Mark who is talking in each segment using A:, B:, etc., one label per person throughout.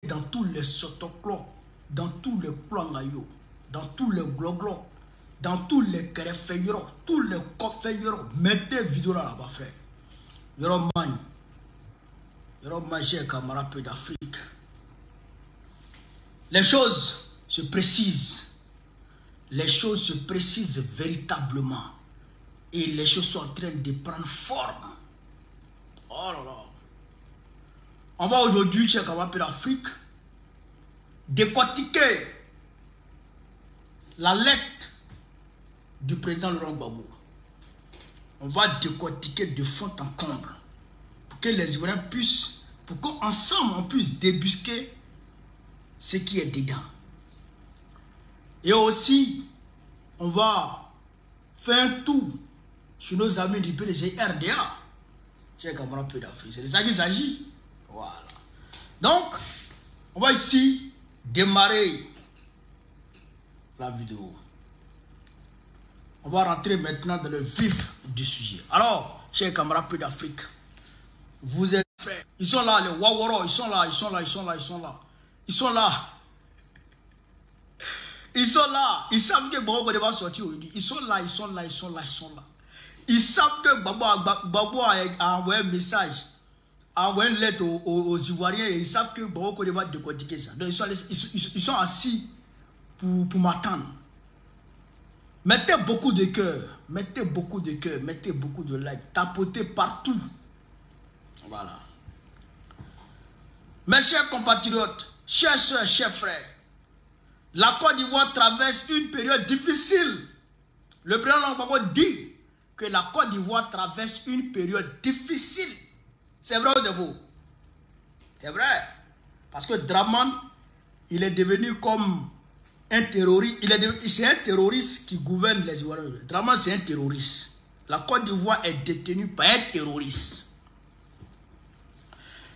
A: dans tous les sotoclos, dans tous les clangayo, dans tous les gloglos, dans tous les kerefeyros, tous les kofeyros, mettez vidéo là-bas, frère. Yoroman, j'ai camarade peu d'Afrique. Les choses se précisent. Les choses se précisent véritablement. Et les choses sont en train de prendre forme. Oh là là. On va aujourd'hui, chez camarade peu d'Afrique, décortiquer la lettre du président Laurent Gbagbo. On va décortiquer de fond en comble pour que les Ivoiriens puissent, pour qu'ensemble on puisse débusquer ce qui est dedans. Et aussi, on va faire un tour sur nos amis du PDC RDA. J'ai un peu d'Afrique. C'est de ça qu'il s'agit. Voilà. Donc, on va ici démarrer la vidéo. On va rentrer maintenant dans le vif du sujet. Alors, chers camarades peu d'Afrique, vous êtes frères. Ils sont là, les Waworo, ils sont là. Ils sont là. Ils savent que Gbagbo va sortir aujourd'hui. Ils sont là. Ils savent que Gbagbo a envoyé un message, a envoyé une lettre aux Ivoiriens et ils savent que Gbagbo va décortiquer ça. Donc ils sont assis pour m'attendre. Mettez beaucoup de cœur, mettez beaucoup de likes, tapotez partout. Voilà. Mes chers compatriotes, chers soeurs, chers frères, la Côte d'Ivoire traverse une période difficile. Le président Gbagbo dit que la Côte d'Ivoire traverse une période difficile. C'est vrai ou c'est faux? C'est vrai. Parce que Dramane, il est devenu comme un terroriste. C'est un terroriste qui gouverne les Ivoiriens. Dramane, c'est un terroriste. La Côte d'Ivoire est détenue par un terroriste.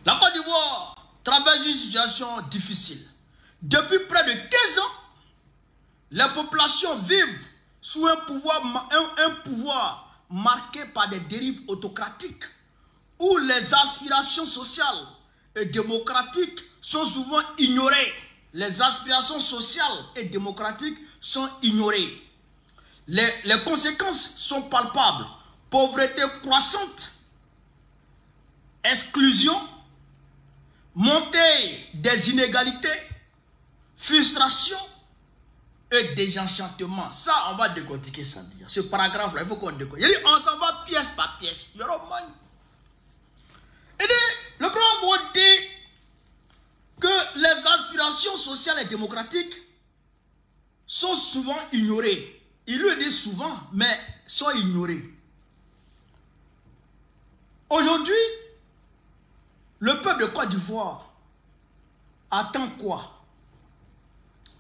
A: La Côte d'Ivoire traverse une situation difficile. Depuis près de 15 ans, les populations vivent sous un pouvoir marqué par des dérives autocratiques où les aspirations sociales et démocratiques sont souvent ignorées. Les aspirations sociales et démocratiques sont ignorées. Les conséquences sont palpables. Pauvreté croissante, exclusion, montée des inégalités, frustration et désenchantement. Ça, on va décortiquer ça. Ce paragraphe-là, il faut qu'on décortique. On s'en va pièce par pièce. Et le premier dit que les aspirations sociales et démocratiques sont souvent ignorées. Il le dit souvent, mais sont ignorées. Aujourd'hui, le peuple de Côte d'Ivoire attend quoi?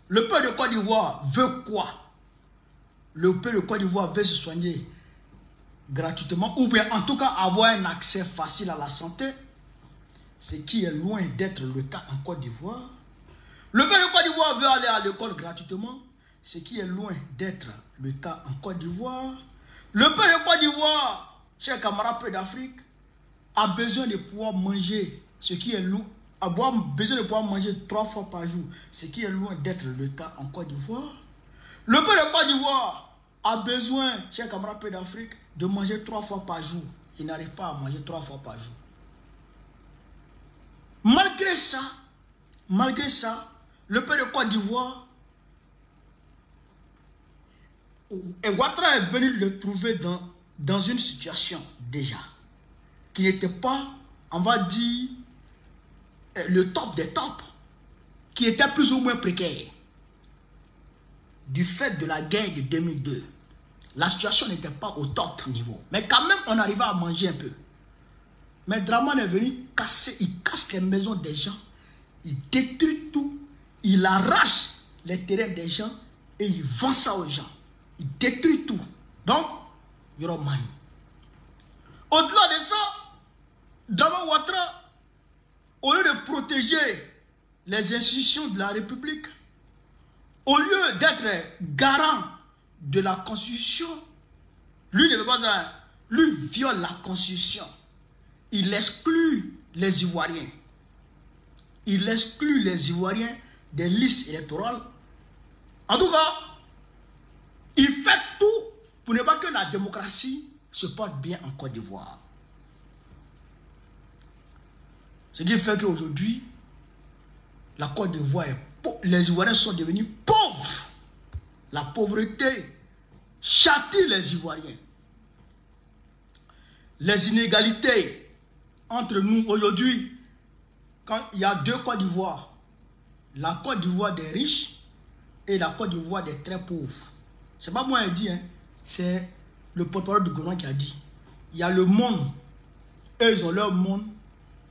A: Le peuple de Côte d'Ivoire veut quoi? Le peuple de Côte d'Ivoire veut se soigner gratuitement ou bien en tout cas avoir un accès facile à la santé, ce qui est loin d'être le cas en Côte d'Ivoire. Le peuple de Côte d'Ivoire veut aller à l'école gratuitement, ce qui est loin d'être le cas en Côte d'Ivoire. Le peuple de Côte d'Ivoire, chers camarades peu d'Afrique, a besoin de pouvoir manger, ce qui est loin, a besoin de pouvoir manger 3 fois par jour, ce qui est loin d'être le cas en Côte d'Ivoire. Le peuple de Côte d'Ivoire a besoin, chers camarades peu d'Afrique, de manger 3 fois par jour. Il n'arrive pas à manger 3 fois par jour. Malgré ça, le peuple de Côte d'Ivoire, Ouattara est venu le trouver dans une situation déjà qui n'était pas, on va dire, le top des tops, qui était plus ou moins précaire. Du fait de la guerre de 2002, la situation n'était pas au top niveau. Mais quand même, on arrivait à manger un peu. Mais Dramane est venu casser, il casse les maisons des gens, il détruit tout, il arrache les terrains des gens et il vend ça aux gens. Il détruit tout. Donc, Yoroman. Au-delà de ça, Dramane Ouattara, au lieu de protéger les institutions de la République, au lieu d'être garant de la Constitution, lui ne veut pas ça. Lui viole la Constitution. Il exclut les Ivoiriens. il exclut les Ivoiriens des listes électorales. En tout cas, il fait tout pour ne pas que la démocratie se porte bien en Côte d'Ivoire. Ce qui fait qu'aujourd'hui, la Côte d'Ivoire est pauvre. Les Ivoiriens sont devenus pauvres. La pauvreté châtie les Ivoiriens. Les inégalités entre nous aujourd'hui, quand il y a deux Côtes d'Ivoire, la Côte d'Ivoire des riches et la Côte d'Ivoire des très pauvres. C'est pas moi qui ai dit, hein. C'est le porte-parole du gouvernement qui a dit. Il y a le monde, eux ils ont leur monde,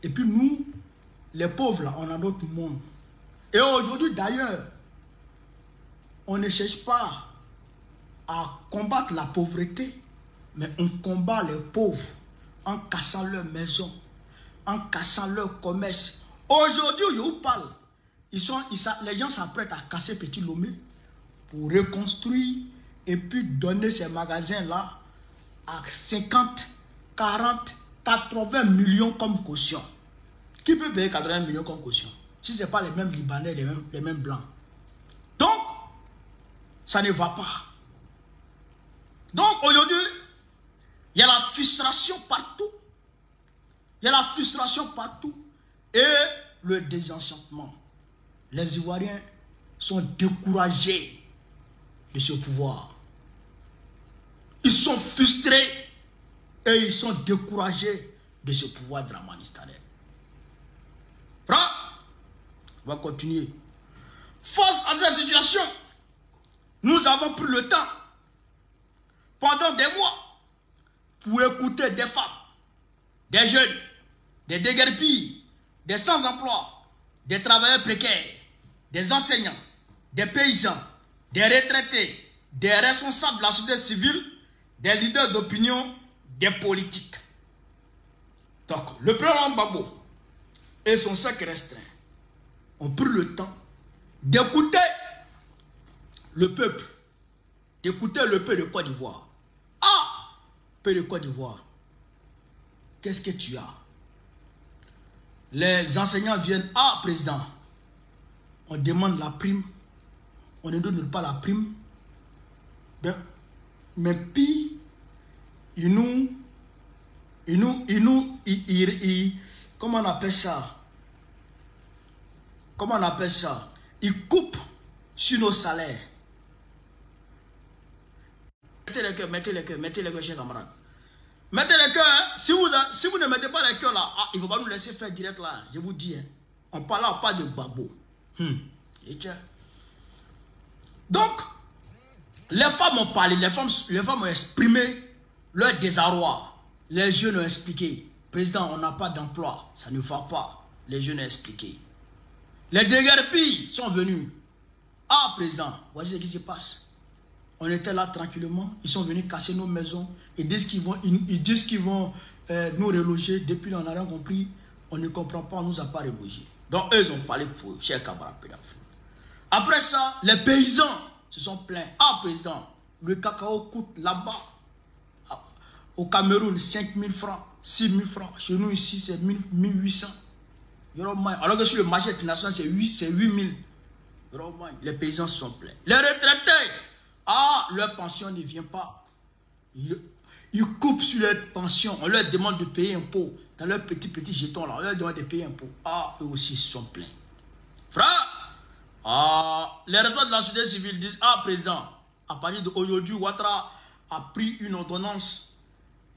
A: et puis nous, les pauvres là, on a notre monde. Et aujourd'hui d'ailleurs, on ne cherche pas à combattre la pauvreté, mais on combat les pauvres en cassant leurs maisons, en cassant leur commerce. Aujourd'hui, je vous parle, les gens s'apprêtent à casser Petit Lomé pour reconstruire et puis donner ces magasins-là à 50, 40, 80 millions comme caution. Qui peut payer 80 millions comme caution si ce n'est pas les mêmes Libanais, les mêmes Blancs? Donc, ça ne va pas. Donc, aujourd'hui, il y a la frustration partout. Il y a la frustration partout. Et le désenchantement. Les Ivoiriens sont découragés de ce pouvoir. Ils sont frustrés et ils sont découragés de ce pouvoir de Dramane Istaley. On va continuer. Face à cette situation, nous avons pris le temps pendant des mois pour écouter des femmes, des jeunes, des déguerpis, des sans-emploi, des travailleurs précaires, des enseignants, des paysans, des retraités, des responsables de la société civile, des leaders d'opinion, des politiques. Donc, le président Gbagbo et son cercle restreint ont pris le temps d'écouter le peuple, d'écouter le peuple de Côte d'Ivoire. Ah, peuple de Côte d'Ivoire, qu'est-ce que tu as? Les enseignants viennent, ah président, on demande la prime, on ne donne pas la prime, mais puis, comment on appelle ça? Comment on appelle ça? Ils coupent sur nos salaires. Mettez les cœurs, chers camarades. Mettez les cœurs, hein? Si vous ne mettez pas les cœurs là, ah, il ne faut pas nous laisser faire direct là, je vous dis. Hein? On ne parle pas de Gbagbo. Donc, les femmes ont parlé, les femmes ont exprimé leur désarroi. Les jeunes ont expliqué. Président, on n'a pas d'emploi, ça ne va pas. Les jeunes ont expliqué. Les déguerpis sont venus. Ah, président, voici ce qui se passe. On était là tranquillement. Ils sont venus casser nos maisons. Ils disent qu'ils vont, nous reloger. Depuis là, on n'a rien compris. On ne comprend pas, on ne nous a pas relogés. Donc, eux, ils ont parlé pour eux, chers camarades. Après ça, les paysans se sont plaints. Ah, président, le cacao coûte là-bas, au Cameroun, 5 000 francs, 6 000 francs. Chez nous, ici, c'est 1 800. Alors que sur le marché international, c'est 8 000. Les paysans se sont plaints. Les retraités, ah, leur pension ne vient pas. Ils coupent sur leur pension. On leur demande de payer impôt. Dans leur petit jeton, là, on leur demande de payer impôt. Ah, eux aussi se sont plaints. Frère, ah, les responsables de la société civile disent, ah, président, à partir d'aujourd'hui, Ouattara a pris une ordonnance.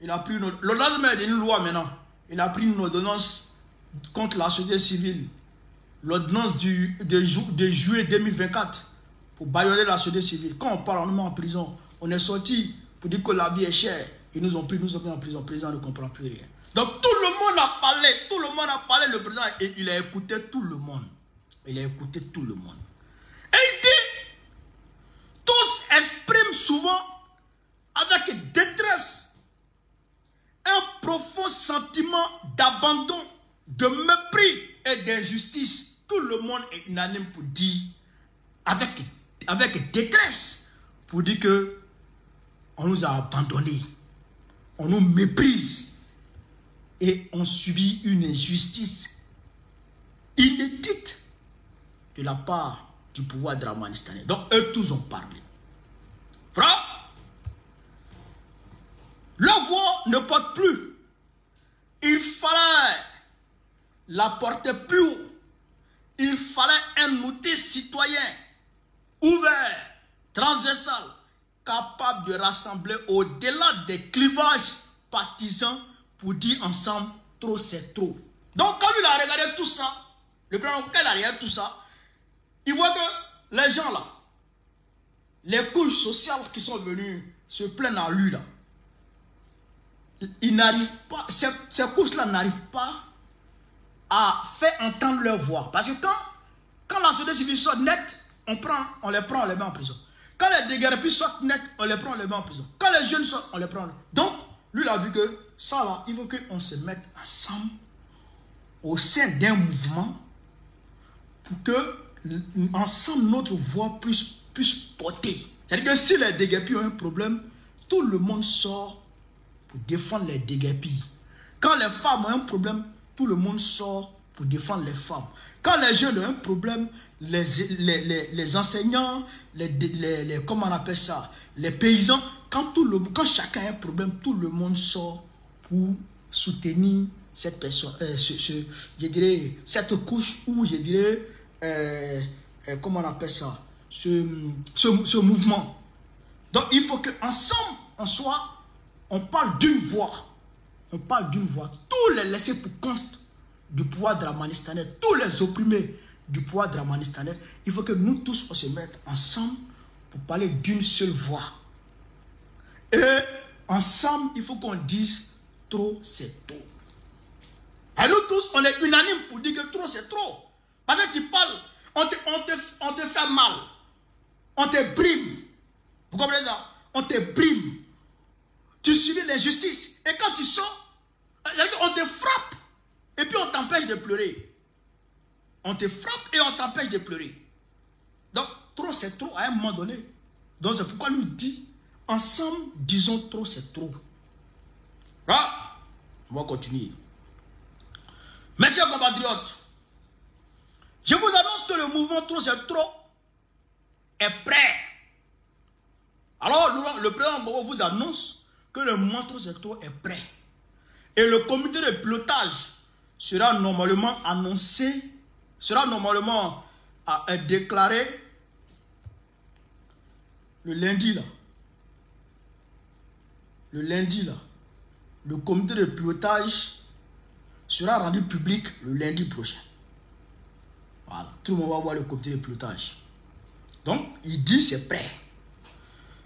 A: Il a pris une ordonnance. L'ordonnance est une loi maintenant. Il a pris une ordonnance contre la société civile. L'ordonnance de juillet 2024 pour bâillonner la société civile. Quand on parle, on nous met en prison. On est sorti pour dire que la vie est chère. Ils nous ont pris en prison. Le président ne comprend plus rien. Donc tout le monde a parlé. Tout le monde a parlé. Le président, et il a écouté tout le monde. Il a écouté tout le monde. Et il dit, tous expriment souvent avec détresse un profond sentiment d'abandon, de mépris et d'injustice. Tout le monde est unanime pour dire, avec détresse, pour dire que on nous a abandonnés, on nous méprise et on subit une injustice inédite de la part du pouvoir dramanistanais. Donc, eux tous ont parlé. Frère, la voix ne porte plus. Il fallait la porter plus haut. Il fallait un outil citoyen, ouvert, transversal, capable de rassembler au-delà des clivages partisans pour dire ensemble, trop c'est trop. Donc quand il a regardé tout ça, le président, quand il a regardé tout ça, il voit que les gens là, les couches sociales qui sont venues se plaindre à lui là, ils n'arrivent pas, ces couches-là n'arrivent pas à faire entendre leur voix. Parce que quand la société civile sort net, on les prend, on les met en prison. Quand les déguerpis sortent net, on les prend, on les met en prison. Quand les jeunes sortent, on les prend. Donc, lui, il a vu que ça là, il faut qu'on se mette ensemble au sein d'un mouvement pour que ensemble notre voix puisse porter. C'est-à-dire que si les déguerpis ont un problème, tout le monde sort pour défendre les déguerpis. Quand les femmes ont un problème, tout le monde sort pour défendre les femmes. Quand les jeunes ont un problème, les enseignants, comment on appelle ça, les paysans, quand chacun a un problème, tout le monde sort pour soutenir cette personne, je dirais, cette couche, ou je dirais, comment on appelle ça, ce mouvement. Donc il faut qu'ensemble, on parle d'une voix. On parle d'une voix. Tous les laissés pour compte du pouvoir dramanistanais, tous les opprimés du pouvoir dramanistanais, il faut que nous tous on se mette ensemble pour parler d'une seule voix. Et ensemble, il faut qu'on dise trop c'est trop. Et nous tous, on est unanimes pour dire que trop c'est trop. Parce que tu parles, on te fait mal, on te brime. Vous comprenez ça? On te brime. Tu subis l'injustice. Et quand tu sors, on te frappe. Et puis on t'empêche de pleurer. On te frappe et on t'empêche de pleurer. Donc, trop c'est trop à un moment donné. Donc, c'est pourquoi nous dit, ensemble, disons trop c'est trop. Là, on va continuer. Mes chers compatriotes, je vous annonce que le mouvement trop c'est trop est prêt. Alors, le président Gbagbo vous annonce que le mouvement trop c'est trop est prêt. Et le comité de pilotage sera normalement annoncé, sera normalement déclaré le lundi là. Le lundi là. Le comité de pilotage sera rendu public le lundi prochain. Voilà. Tout le monde va voir le comité de pilotage. Donc, il dit c'est prêt.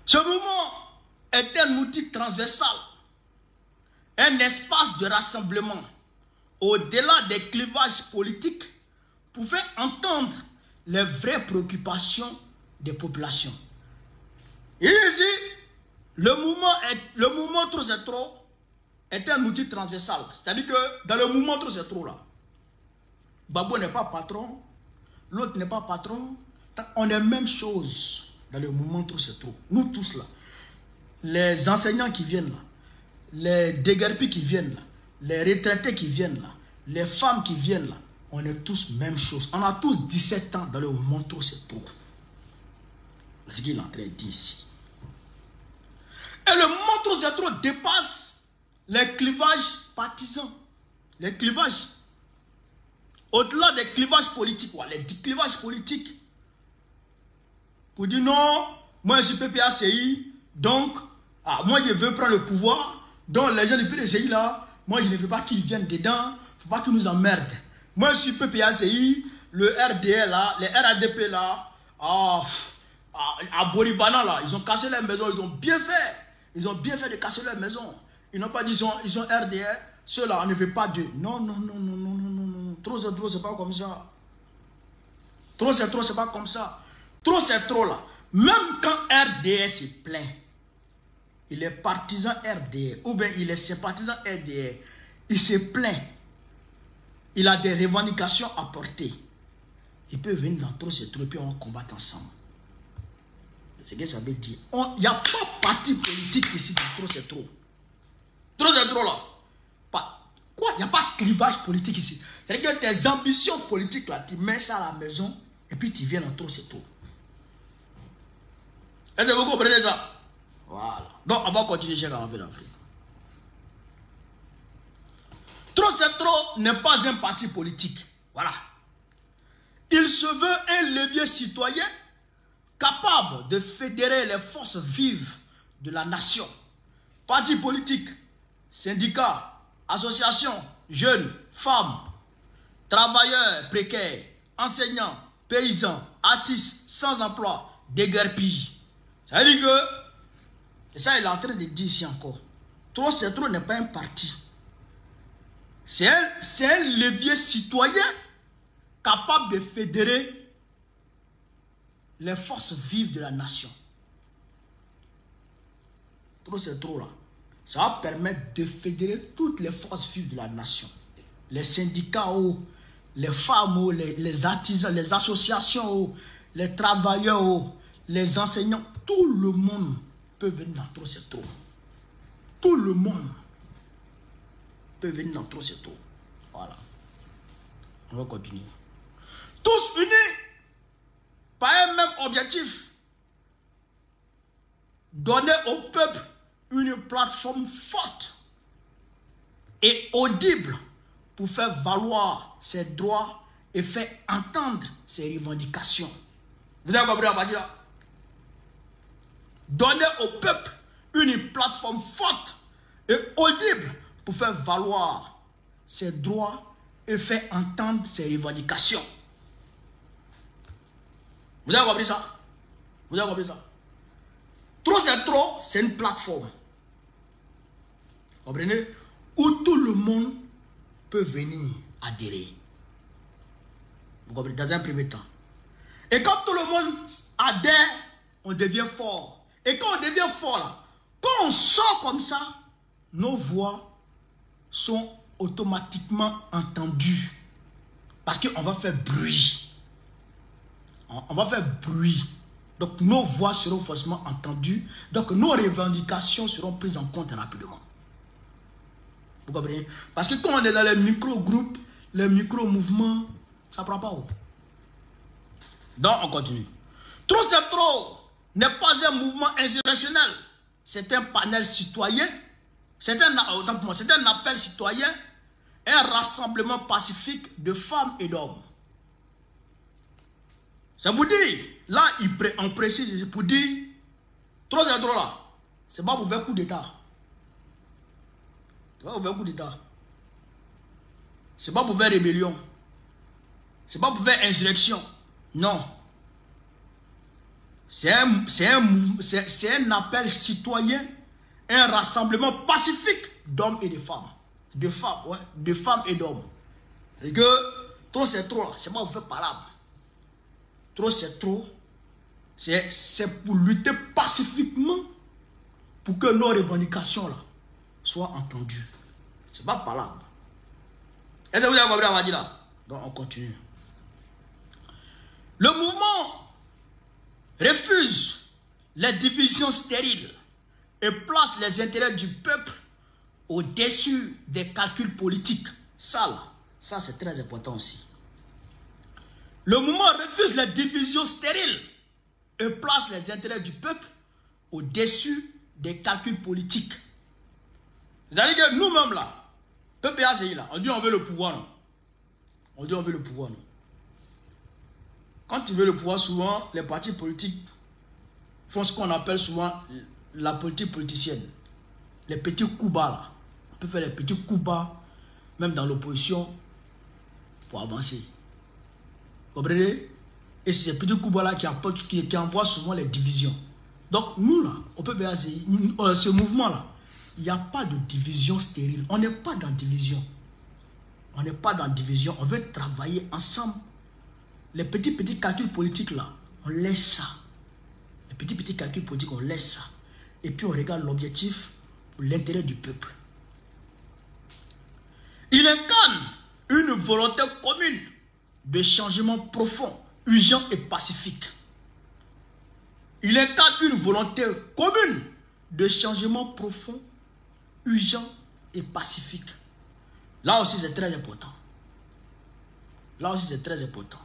A: Ce mouvement est un outil transversal, un espace de rassemblement au-delà des clivages politiques pour faire entendre les vraies préoccupations des populations. Et ici, le mouvement trop c'est trop est un outil transversal. C'est-à-dire que dans le mouvement trop c'est trop là, Gbagbo n'est pas patron, l'autre n'est pas patron, on est même chose dans le mouvement trop c'est trop. Nous tous là, les enseignants qui viennent là, les déguerpis qui viennent là, les retraités qui viennent là, les femmes qui viennent là, on est tous même chose. On a tous 17 ans dans le mouvement trop c'est trop. C'est ce qu'il est en train de dire ici. Et le mouvement trop c'est trop dépasse les clivages partisans. Les clivages. Au-delà des clivages politiques. Les clivages politiques. Pour dire non, moi je suis PPACI, donc moi je veux prendre le pouvoir. Donc les gens du PPACI là, moi je ne veux pas qu'ils viennent dedans. Il ne faut pas qu'ils nous emmerdent. Moi je suis PPACI, le RDL là, les RADP là, à Boribana là, ils ont cassé leur maison, ils ont bien fait. Ils ont bien fait de casser leur maison. Ils n'ont pas dit ils ont RDR, ceux-là, on ne veut pas Dieu. Non, non, non, non, non, non, non, non. Trop c'est trop, c'est pas comme ça. Trop c'est trop, c'est pas comme ça. Trop c'est trop là. Même quand RDR se plaint, il est partisan RDR, ou bien il est sympathisant RDR, il se plaint, il a des revendications à porter. Il peut venir dans trop c'est trop, et puis on va combattre ensemble. C'est ce que ça veut dire. Il n'y a pas parti politique ici dans trop c'est trop. Trop c'est trop là. Quoi il n'y a pas de clivage politique ici. C'est-à-dire que tes ambitions politiques, là, tu mets ça à la maison et puis tu viens en trop, c'est trop. Est-ce que vous comprenez ça? Voilà. Donc, on va continuer chez Gamabé d'Afrique. Trop c'est trop n'est pas un parti politique. Voilà. Il se veut un levier citoyen capable de fédérer les forces vives de la nation. Partis politiques, syndicats, associations, jeunes, femmes, travailleurs précaires, enseignants, paysans, artistes, sans emploi, déguerpis. Ça veut dire que, et ça il est en train de dire ici encore, trop c'est trop n'est pas un parti. C'est un levier citoyen capable de fédérer les forces vives de la nation. Trop c'est trop là. Ça va permettre de fédérer toutes les forces vives de la nation. Les syndicats, les femmes, les artisans, les associations, les travailleurs, les enseignants. Tout le monde peut venir dans trop c'est trop. Tout le monde peut venir dans trop c'est trop. Voilà. On va continuer. Tous unis par un même objectif. Donner au peuple une plateforme forte et audible pour faire valoir ses droits et faire entendre ses revendications. Vous avez compris la partie là? Donner au peuple une plateforme forte et audible pour faire valoir ses droits et faire entendre ses revendications. Vous avez compris ça? Vous avez compris ça? Trop c'est trop, c'est une plateforme. Vous comprenez? Où tout le monde peut venir adhérer. Vous comprenez? Dans un premier temps. Et quand tout le monde adhère, on devient fort. Et quand on devient fort là, quand on sort comme ça, nos voix sont automatiquement entendues. Parce qu'on va faire bruit. On va faire bruit. Donc nos voix seront forcément entendues. Donc nos revendications seront prises en compte rapidement. Vous comprenez? Parce que quand on est dans les micro-groupes, les micro-mouvements, ça ne prend pas haut. Donc on continue. Trop c'est trop n'est pas un mouvement insurrectionnel. C'est un panel citoyen. C'est un appel citoyen. Un rassemblement pacifique de femmes et d'hommes. Ça vous dit, là, on précise, c'est pour dire, trop c'est trop là. C'est pas pour faire coup d'état. C'est pas pour faire coup d'état. C'est pas pour faire rébellion. C'est pas pour faire insurrection. Non. C'est un appel citoyen, un rassemblement pacifique d'hommes et de femmes. De femmes et d'hommes. Et que trop c'est trop là, c'est pas pour faire palabre. Trop c'est trop, c'est pour lutter pacifiquement pour que nos revendications là soient entendues. C'est pas palabre. Est-ce que vous avez compris ce qu'on dit là? Donc on continue. Le mouvement refuse les divisions stériles et place les intérêts du peuple au-dessus des calculs politiques. Ça là, ça c'est très important aussi. Le mouvement refuse les divisions stériles et place les intérêts du peuple au-dessus des calculs politiques. C'est-à-dire que nous-mêmes là, peuple ACI là, on dit on veut le pouvoir, non? On dit on veut le pouvoir, non? Quand tu veux le pouvoir, souvent, les partis politiques font ce qu'on appelle souvent la politique politicienne. Les petits coups bas là. On peut faire les petits coups bas, même dans l'opposition, pour avancer. Vous comprenez? Et c'est ces petits coups bas là qui envoient souvent les divisions. Donc nous là, on peut bien ce mouvement là, il n'y a pas de division stérile. On n'est pas dans division. On n'est pas dans division. On veut travailler ensemble. Les petits calculs politiques là, on laisse ça. Les petits calculs politiques, on laisse ça. Et puis on regarde l'objectif pour l'intérêt du peuple. Il incarne une volonté commune de changement profond, urgent et pacifique. Il incarne une volonté commune de changement profond, urgent et pacifique. Là aussi, c'est très important. Là aussi, c'est très important.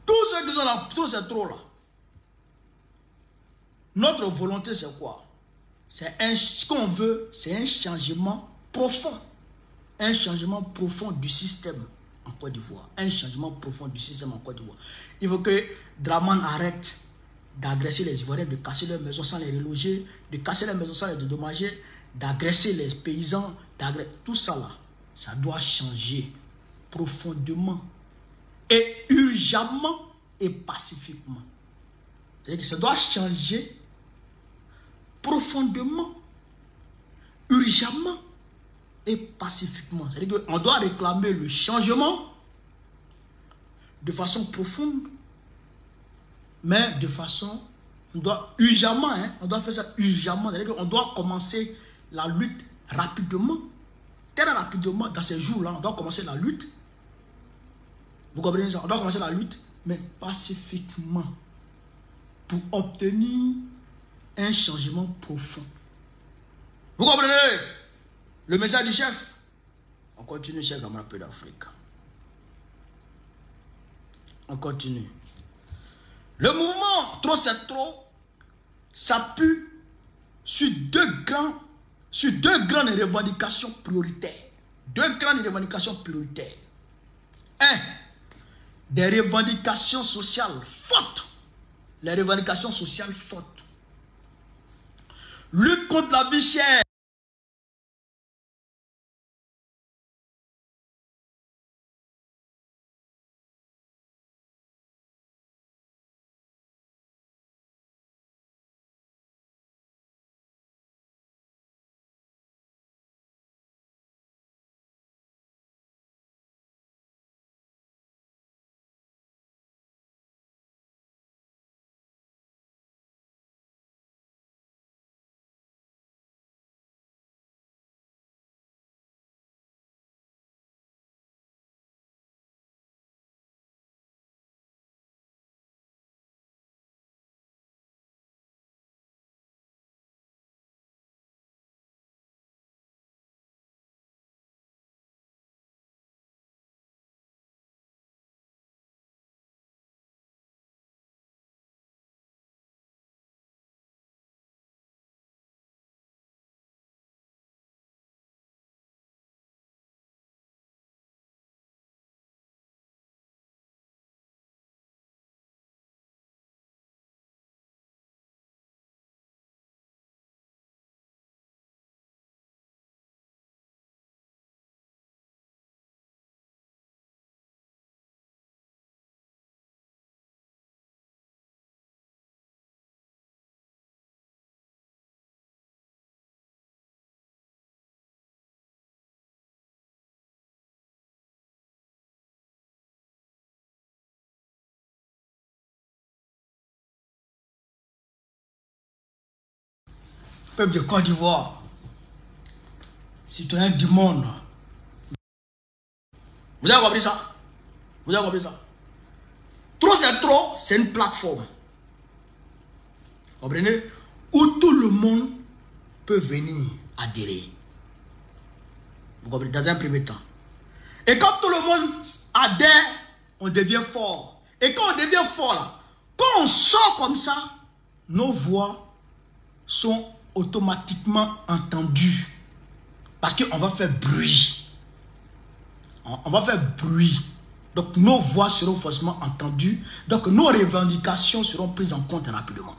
A: Tous ceux qui sont là, tout c'est trop là. Notre volonté, c'est quoi? Ce qu'on veut, c'est un changement profond. Un changement profond du système en Côte d'Ivoire. Un changement profond du système en Côte d'Ivoire. Il faut que Dramane arrête d'agresser les Ivoiriens, de casser leurs maisons sans les reloger, de casser leurs maisons sans les dédommager, d'agresser les paysans, tout ça là, ça doit changer profondément et urgemment et pacifiquement. C'est-à-dire que ça doit changer profondément, urgemment et pacifiquement. C'est-à-dire qu'on doit réclamer le changement de façon profonde, mais de façon, on doit urgemment, on doit faire ça urgemment. C'est-à-dire qu'on doit commencer la lutte rapidement, très rapidement, dans ces jours-là, on doit commencer la lutte. Vous comprenez ça? On doit commencer la lutte, mais pacifiquement, pour obtenir un changement profond. Vous comprenez le message du chef? On continue, chers camarades d'Afrique. On continue. Le mouvement Trop c'est trop s'appuie sur deux grandes revendications prioritaires. Deux grandes revendications prioritaires. Un, des revendications sociales fortes. Les revendications sociales fortes. Lutte contre la vie chère. Peuple de Côte d'Ivoire, citoyens du monde. Vous avez compris ça? Vous avez compris ça? Trop c'est trop, c'est une plateforme. Vous comprenez? Où tout le monde peut venir adhérer. Vous comprenez? Dans un premier temps. Et quand tout le monde adhère, on devient fort. Et quand on devient fort, là, quand on sort comme ça, nos voix sont automatiquement entendues. Parce qu'on va faire bruit. On va faire bruit. Donc nos voix seront forcément entendues. Donc nos revendications seront prises en compte rapidement.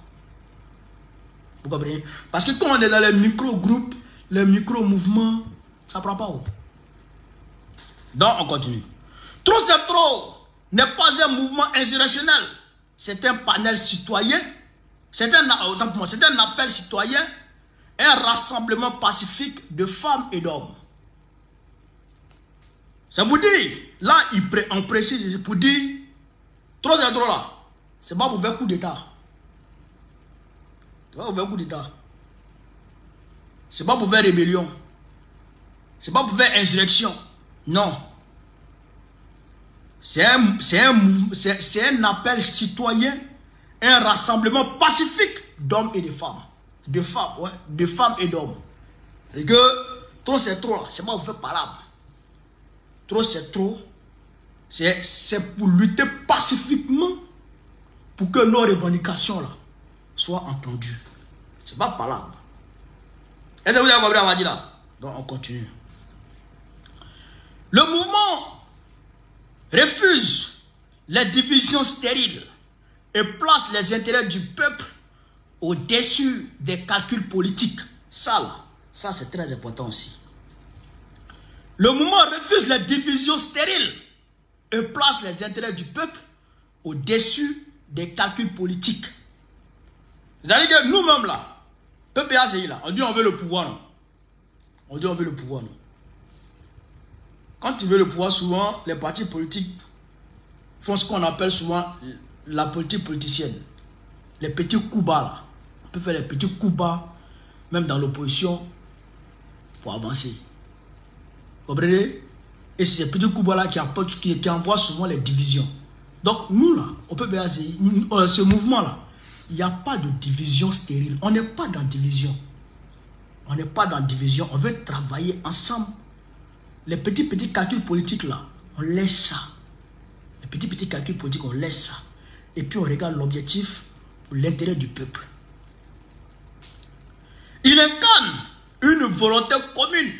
A: Vous comprenez? Parce que quand on est dans les micro-groupes, les micro-mouvements, ça ne prend pas haut. Donc on continue. Trop c'est trop n'est pas un mouvement insurrectionnel. C'est un panel citoyen. C'est un appel citoyen. Un rassemblement pacifique de femmes et d'hommes. C'est pour dire, là, on précise, c'est pour dire, trop c'est trop là. C'est pas pour faire coup d'état. C'est pas pour faire coup d'état. C'est pas pour faire rébellion. C'est pas pour faire insurrection. Non. C'est un appel citoyen, un rassemblement pacifique d'hommes et de femmes. de femmes, ouais, de femmes et d'hommes. Et que trop c'est trop, c'est pas vous faire palabre. Trop c'est trop, c'est pour lutter pacifiquement pour que nos revendications là soient entendues. C'est pas palabre. Est-ce que vous avez compris, on va dire là? Donc on continue. Le mouvement refuse les divisions stériles et place les intérêts du peuple au-dessus des calculs politiques. Ça là, ça c'est très important aussi. Le mouvement refuse les divisions stériles et place les intérêts du peuple au-dessus des calculs politiques. C'est-à-dire que nous-mêmes là, peuple ACI là, on dit on veut le pouvoir, non? On dit on veut le pouvoir, non? Quand tu veux le pouvoir, souvent, les partis politiques font ce qu'on appelle souvent la politique politicienne. Les petits coups bas là. On peut faire les petits coups bas, même dans l'opposition, pour avancer. Vous comprenez? Et c'est ces petits coups bas là qui envoient souvent les divisions. Donc nous là, on peut bien ce mouvement là, il n'y a pas de division stérile. On n'est pas dans division. On n'est pas dans division. On veut travailler ensemble. Les petits calculs politiques là, on laisse ça. Les petits calculs politiques, on laisse ça. Et puis on regarde l'objectif pour l'intérêt du peuple. Il incarne une volonté commune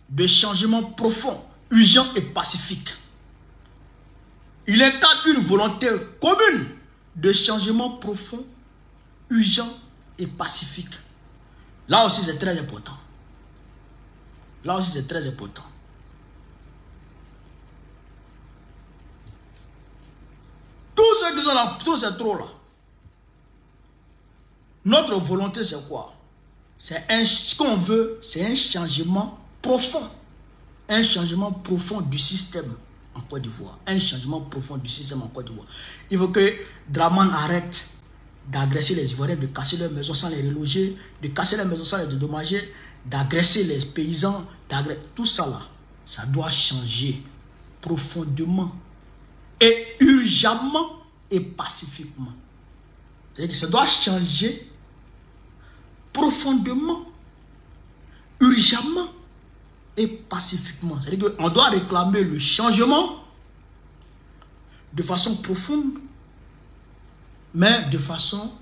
A: de changement profond, urgent et pacifique. Il incarne une volonté commune de changement profond, urgent et pacifique. Là aussi c'est très important. Là aussi c'est très important. Tous ceux qui sont là, tout c'est trop là. Notre volonté c'est quoi? Ce qu'on veut, c'est un changement profond. Un changement profond du système en Côte d'Ivoire. Un changement profond du système en Côte d'Ivoire. Il faut que Draman arrête d'agresser les Ivoiriens, de casser leurs maisons sans les reloger, de casser leurs maisons sans les dédommager, d'agresser les paysans, tout ça là, ça doit changer profondément et urgemment et pacifiquement. C'est-à-dire que ça doit changer profondément, urgemment et pacifiquement. C'est-à-dire qu'on doit réclamer le changement de façon profonde, mais de façon,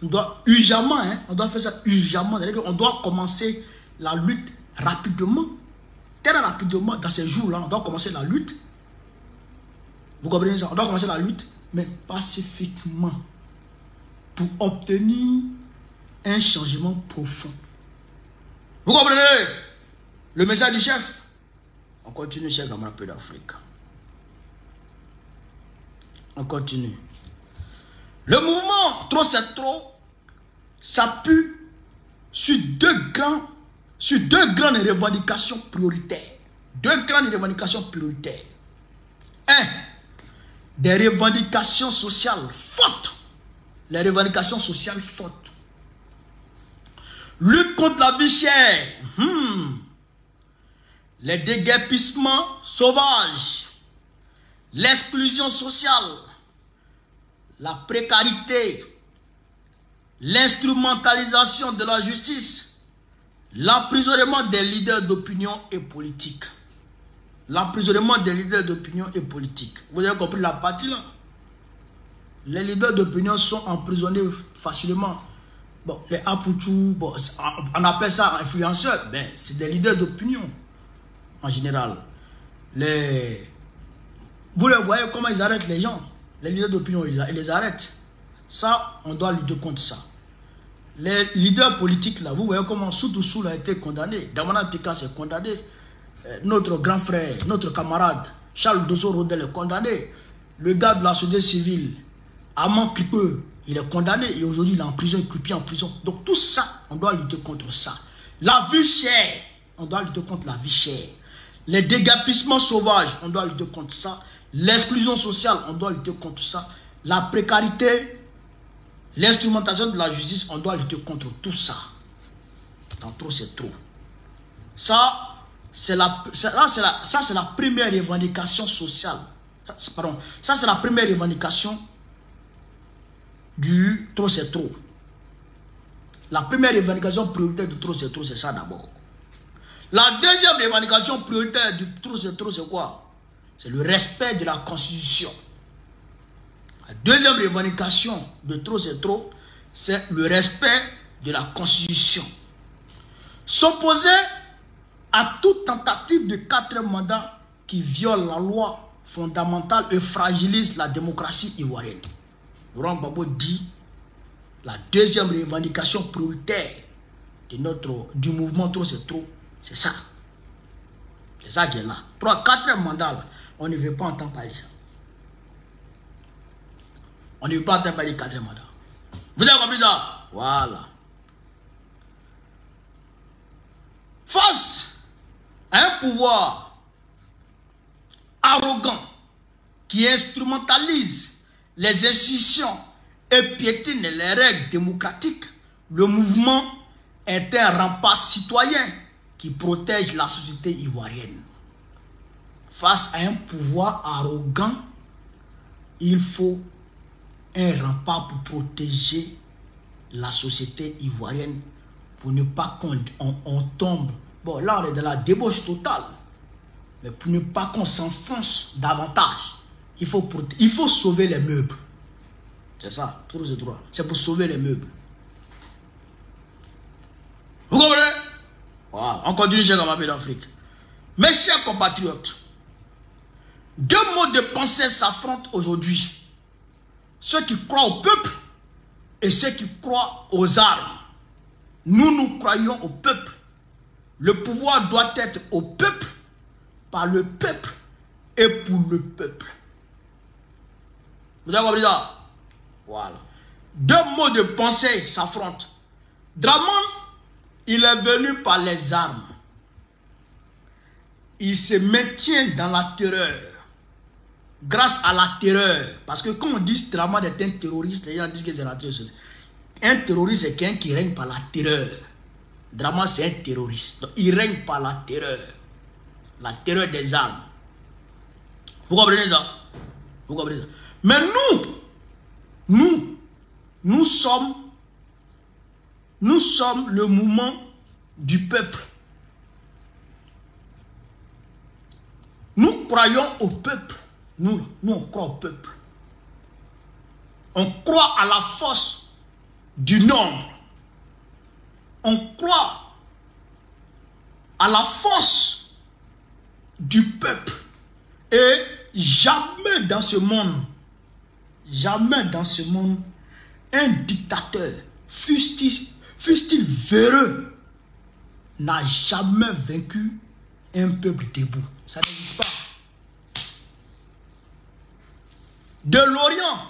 A: on doit urgemment, hein, on doit faire ça urgemment. C'est-à-dire qu'on doit commencer la lutte rapidement, très rapidement, dans ces jours-là, on doit commencer la lutte. Vous comprenez ça? On doit commencer la lutte, mais pacifiquement, pour obtenir un changement profond. Vous comprenez le message du chef? On continue, chef camarade peu d'Afrique. On continue. Le mouvement Trop c'est trop s'appuie sur deux grandes revendications prioritaires. Deux grandes revendications prioritaires. Un, des revendications sociales fortes. Les revendications sociales fortes. Lutte contre la vie chère. Les déguerpissements sauvages. L'exclusion sociale. La précarité. L'instrumentalisation de la justice. L'emprisonnement des leaders d'opinion et politique. L'emprisonnement des leaders d'opinion et politique. Vous avez compris la partie là? Les leaders d'opinion sont emprisonnés facilement. Bon, les Apoutou, bon, on appelle ça influenceurs. Ben, c'est des leaders d'opinion en général. Vous les voyez comment ils arrêtent les gens. Les leaders d'opinion, ils les arrêtent. Ça, on doit lutter contre ça. Les leaders politiques là, vous voyez comment Soutoussou a été condamné. Damana Pikas est condamné. Notre grand frère, notre camarade, Charles Dosso Rodel est condamné. Le gars de la société civile, Amand Pipeux, il est condamné et aujourd'hui il est en prison, il est en prison. Donc tout ça, on doit lutter contre ça. La vie chère, on doit lutter contre la vie chère. Les déguerpissements sauvages, on doit lutter contre ça. L'exclusion sociale, on doit lutter contre ça. La précarité, l'instrumentation de la justice, on doit lutter contre tout ça. Dans trop, c'est trop. Ça, c'est la première revendication sociale. Pardon, ça c'est la première revendication du trop c'est trop. La première revendication prioritaire du trop, c'est ça d'abord. La deuxième revendication prioritaire du trop, c'est quoi? C'est le respect de la Constitution. La deuxième revendication de trop, c'est le respect de la Constitution. S'opposer à toute tentative de 4 mandats qui viole la loi fondamentale et fragilise la démocratie ivoirienne. Laurent Gbagbo dit la deuxième revendication prioritaire du mouvement trop, c'est ça. C'est ça qui est là. 4 mandats là, on ne veut pas entendre parler de ça. On ne veut pas entendre parler de 4 mandats. Vous avez compris ça? Voilà. Face à un pouvoir arrogant qui instrumentalise les institutions et piétine les règles démocratiques, le mouvement est un rempart citoyen qui protège la société ivoirienne. Face à un pouvoir arrogant, il faut un rempart pour protéger la société ivoirienne, pour ne pas qu'on tombe. Bon, là, on est dans la débauche totale. Mais pour ne pas qu'on s'enfonce davantage, il faut sauver les meubles. C'est ça, c'est pour sauver les meubles. Vous comprenez? Voilà, on continue chez Gamabé d'Afrique. Mes chers compatriotes, 2 modes de pensée s'affrontent aujourd'hui. Ceux qui croient au peuple et ceux qui croient aux armes. Nous croyons au peuple. Le pouvoir doit être au peuple, par le peuple et pour le peuple. Vous avez compris ça? Voilà. 2 modes de pensée s'affrontent. Dramane, il est venu par les armes. Il se maintient dans la terreur. Grâce à la terreur. Parce que quand on dit que Dramane est un terroriste, les gens disent que c'est la terreur. Un terroriste, c'est quelqu'un qui règne par la terreur. Dramane, c'est un terroriste. Donc, il règne par la terreur. La terreur des armes. Vous comprenez ça? Vous comprenez ça? Mais nous sommes le mouvement du peuple. Nous croyons au peuple. Nous, on croit au peuple. On croit à la force du nombre. On croit à la force du peuple. Et jamais dans ce monde, un dictateur, fût-il véreux, n'a jamais vaincu un peuple debout. Ça n'existe pas. De l'Orient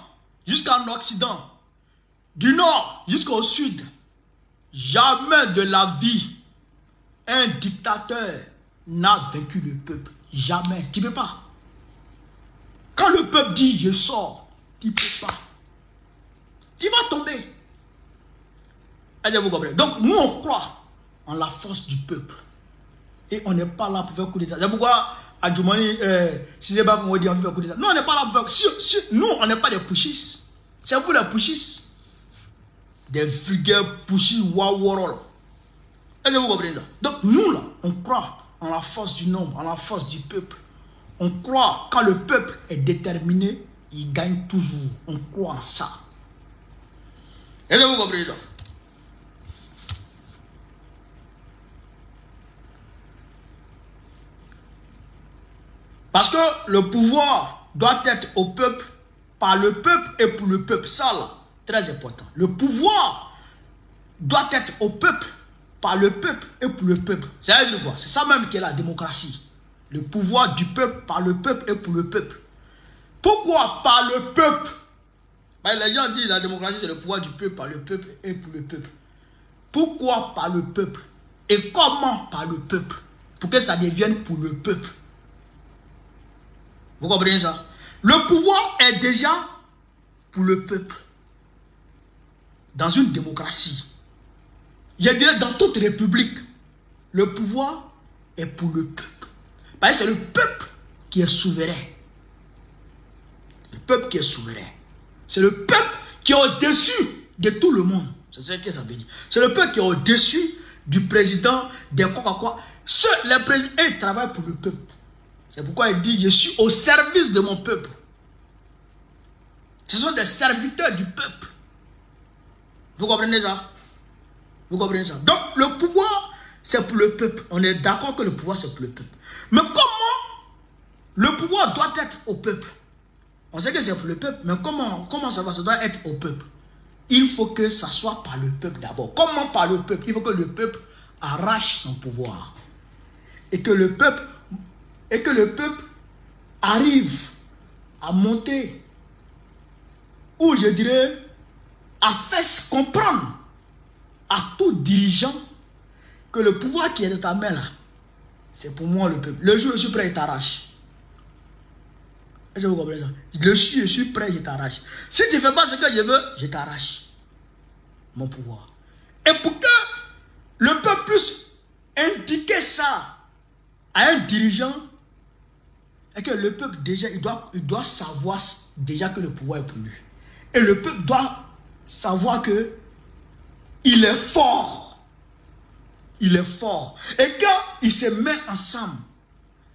A: jusqu'en Occident, du Nord jusqu'au Sud, jamais de la vie, un dictateur n'a vaincu le peuple. Jamais. Tu ne peux pas. Quand le peuple dit je sors, tu ne peux pas. Tu vas tomber. Est-ce que vous comprenez? Donc nous on croit en la force du peuple. Et on n'est pas là pour faire coup d'état. C'est pourquoi à Djoumani, si c'est pas comme on dit, on fait coup d'état. Nous on n'est pas là pour faire. Nous on n'est pas des pushistes. C'est vous les pushistes. Des vulgaires pushistes wawarol. Est-ce que vous comprenez ça? Donc nous là, on croit en la force du nombre, en la force du peuple. On croit quand le peuple est déterminé, il gagne toujours. On croit en ça. Est-ce que vous comprenez ça? Parce que le pouvoir doit être au peuple, par le peuple et pour le peuple. Ça là, très important. Le pouvoir doit être au peuple, par le peuple et pour le peuple. Ça veut dire quoi? C'est ça même qui est la démocratie. Le pouvoir du peuple, par le peuple et pour le peuple. Pourquoi par le peuple? Les gens disent que la démocratie c'est le pouvoir du peuple, par le peuple et pour le peuple. Pourquoi par le peuple? Et comment par le peuple? Pour que ça devienne pour le peuple. Vous comprenez ça? Le pouvoir est déjà pour le peuple. Dans une démocratie. Je dirais dans toute république, le pouvoir est pour le peuple. Parce que c'est le peuple qui est souverain. Le peuple qui est souverain. C'est le peuple qui est au-dessus de tout le monde. C'est ce que ça veut dire. C'est le peuple qui est au-dessus du président, des quoi. Les présidents, ils travaillent pour le peuple. C'est pourquoi il dit, je suis au service de mon peuple. Ce sont des serviteurs du peuple. Vous comprenez ça? Vous comprenez ça? Donc, le pouvoir, c'est pour le peuple. On est d'accord que le pouvoir, c'est pour le peuple. Mais comment le pouvoir doit être au peuple? On sait que c'est pour le peuple, mais comment ça va? Ça doit être au peuple. Il faut que ça soit par le peuple d'abord. Comment par le peuple? Il faut que le peuple arrache son pouvoir. Et que le peuple arrive à monter, ou je dirais, à faire comprendre à tout dirigeant que le pouvoir qui est de ta main là, c'est pour moi le peuple. Le jour où je suis prêt, il t'arrache. Est-ce que vous comprenez ça? Je suis prêt, je t'arrache. Si tu ne fais pas ce que je veux, je t'arrache mon pouvoir. Et pour que le peuple puisse indiquer ça à un dirigeant, et que le peuple déjà, il doit savoir déjà que le pouvoir est pour lui. Et le peuple doit savoir que il est fort. Il est fort. Et quand il se met ensemble,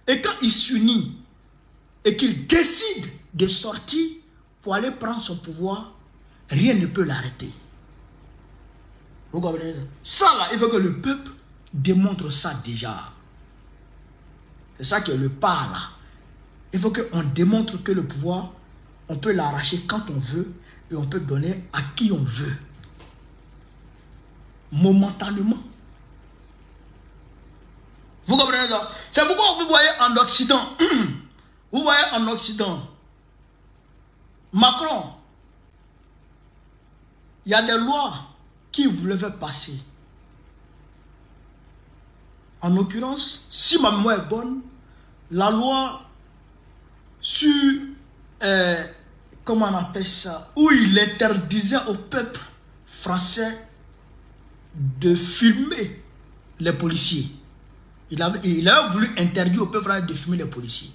A: et quand il s'unit, et qu'il décide de sortir pour aller prendre son pouvoir, rien ne peut l'arrêter. Vous comprenez ça? Ça là, il faut que le peuple démontre ça déjà. C'est ça qui est le pas là. Il faut qu'on démontre que le pouvoir, on peut l'arracher quand on veut et on peut donner à qui on veut. Momentanément. Vous comprenez ça? C'est pourquoi vous voyez en Occident, Macron, il y a des lois qui voulaient faire passer. En l'occurrence, si ma mémoire est bonne, la loi sur, comment on appelle ça, où il interdisait au peuple français de filmer les policiers. Il a voulu interdire au peuple français de filmer les policiers.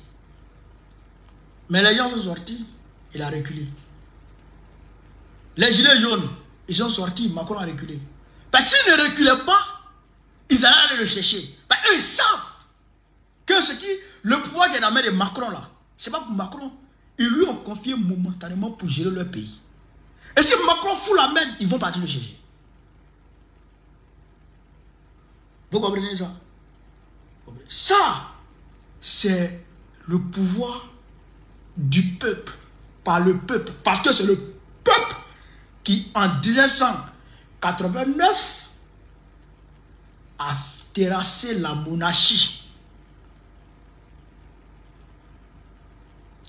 A: Mais les gens sont sortis, il a reculé. Les gilets jaunes, ils sont sortis, Macron a reculé. Parce qu'ils ne reculaient pas, ils allaient aller le chercher. Parce qu'eux, ils savent que le pouvoir qui est dans la main de Macron là, c'est pas pour Macron. Ils lui ont confié momentanément pour gérer leur pays. Et si Macron fout la main, ils vont partir le chercher. Vous comprenez ça? Ça, c'est le pouvoir du peuple, par le peuple. Parce que c'est le peuple qui, en 1989, a terrassé la monarchie.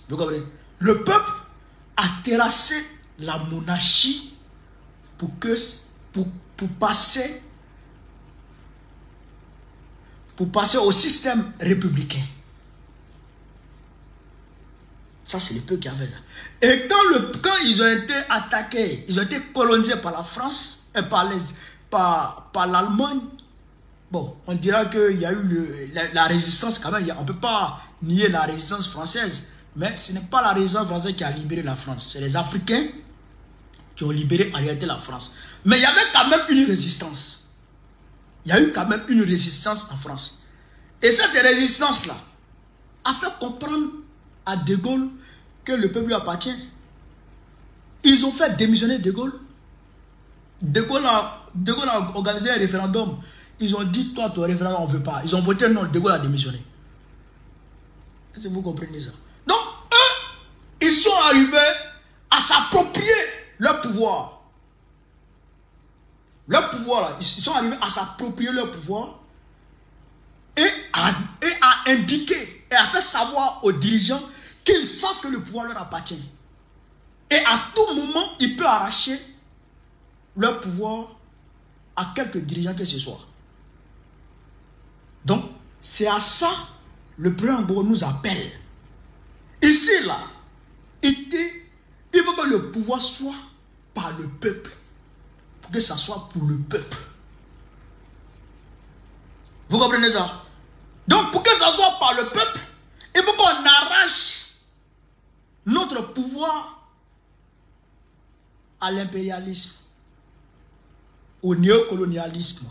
A: Vous comprenez? Le peuple a terrassé la monarchie pour passer au système républicain. Ça, c'est le peuple qui avait ça. Et quand ils ont été attaqués, ils ont été colonisés par la France et par l'Allemagne, bon, on dira qu'il y a eu la résistance quand même. On ne peut pas nier la résistance française, mais ce n'est pas la résistance française qui a libéré la France. C'est les Africains qui ont libéré en réalité la France. Mais il y avait quand même une résistance. Il y a eu quand même une résistance en France. Et cette résistance-là a fait comprendre à De Gaulle que le peuple lui appartient. Ils ont fait démissionner De Gaulle. De Gaulle a organisé un référendum. Ils ont dit, toi, ton référendum, on ne veut pas. Ils ont voté non, De Gaulle a démissionné. Est-ce que vous comprenez ça? Donc, eux, ils sont arrivés à s'approprier leur pouvoir. Leur pouvoir, là, ils sont arrivés à s'approprier leur pouvoir et à indiquer et à faire savoir aux dirigeants qu'ils savent que le pouvoir leur appartient. Et à tout moment, ils peuvent arracher leur pouvoir à quelques dirigeants que ce soit. Donc, c'est à ça le président Gbagbo nous appelle. Ici, là, il faut que le pouvoir soit par le peuple. Pour que ça soit pour le peuple. Vous comprenez ça? Donc, pour que ça soit par le peuple, il faut qu'on arrache notre pouvoir à l'impérialisme. au néocolonialisme.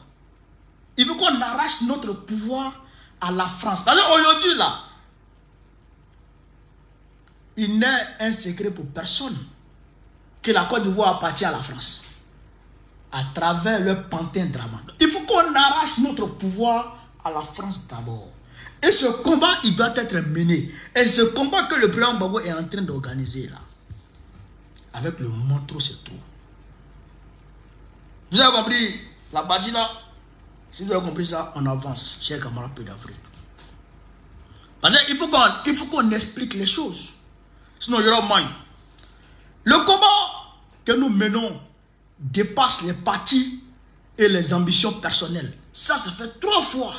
A: Il veut qu'on arrache notre pouvoir à la France. Parce qu'aujourd'hui, là, il n'est un secret pour personne que la Côte d'Ivoire appartient à la France. À travers le pantin Draman. Il faut qu'on arrache notre pouvoir à la France d'abord. Et ce combat, il doit être mené. Et ce combat que le président Gbagbo est en train d'organiser là, avec le manteau, c'est trop. Vous avez compris la bâtie là? Si vous avez compris ça, on avance, chers camarades peu d'Afrique. Parce qu'il faut qu'on explique les choses. Sinon, il y aura mal. Le combat que nous menons dépasse les partis et les ambitions personnelles. Ça fait 3 fois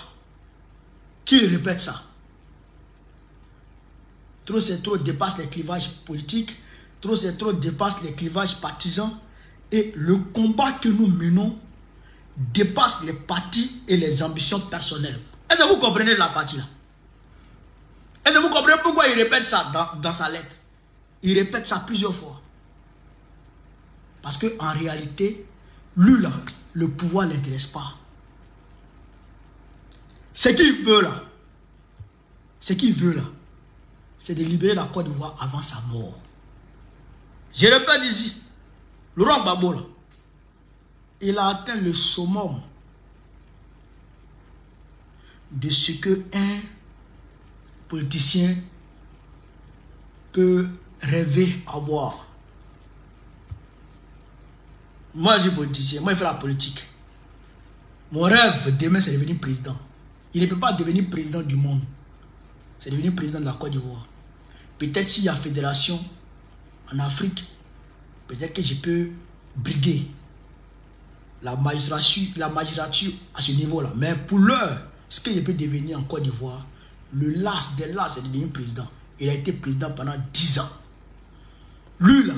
A: qu'il répète ça. Trop c'est trop dépasse les clivages politiques. Trop c'est trop dépasse les clivages partisans. Et le combat que nous menons dépasse les partis et les ambitions personnelles. Est-ce que vous comprenez la partie là? Est-ce que vous comprenez pourquoi il répète ça dans sa lettre? Il répète ça plusieurs fois. Parce qu'en réalité, lui là, le pouvoir ne l'intéresse pas. Ce qu'il veut là, c'est de libérer la Côte d'Ivoire avant sa mort. Je répète ici, Laurent Gbagbo là, il a atteint le summum de ce que un politicien peut rêver avoir. Moi, je suis politicien. Moi, je fais la politique. Mon rêve demain, c'est de devenir président. Il ne peut pas devenir président du monde. C'est devenir président de la Côte d'Ivoire. Peut-être s'il y a fédération en Afrique, peut-être que je peux briguer la magistrature à ce niveau-là. Mais pour l'heure, ce que je peux devenir en Côte d'Ivoire, le las des las, c'est de devenir président. Il a été président pendant 10 ans. Lui, là,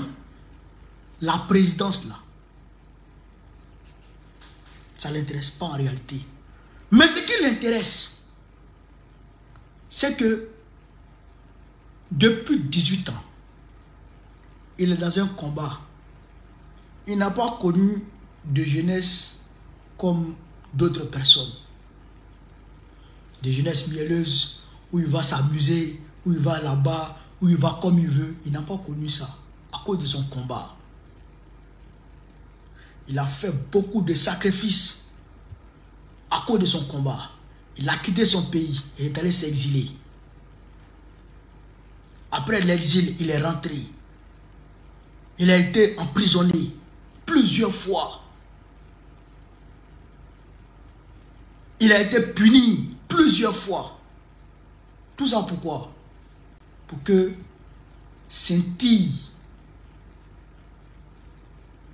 A: la présidence, là, ça ne l'intéresse pas en réalité. Mais ce qui l'intéresse, c'est que depuis 18 ans, il est dans un combat. Il n'a pas connu de jeunesse comme d'autres personnes. De jeunesse mielleuse, où il va s'amuser, où il va là-bas, où il va comme il veut. Il n'a pas connu ça à cause de son combat. Il a fait beaucoup de sacrifices à cause de son combat. Il a quitté son pays et est allé s'exiler. Après l'exil, il est rentré. Il a été emprisonné plusieurs fois. Il a été puni plusieurs fois. Tout ça pourquoi? Pour que scintille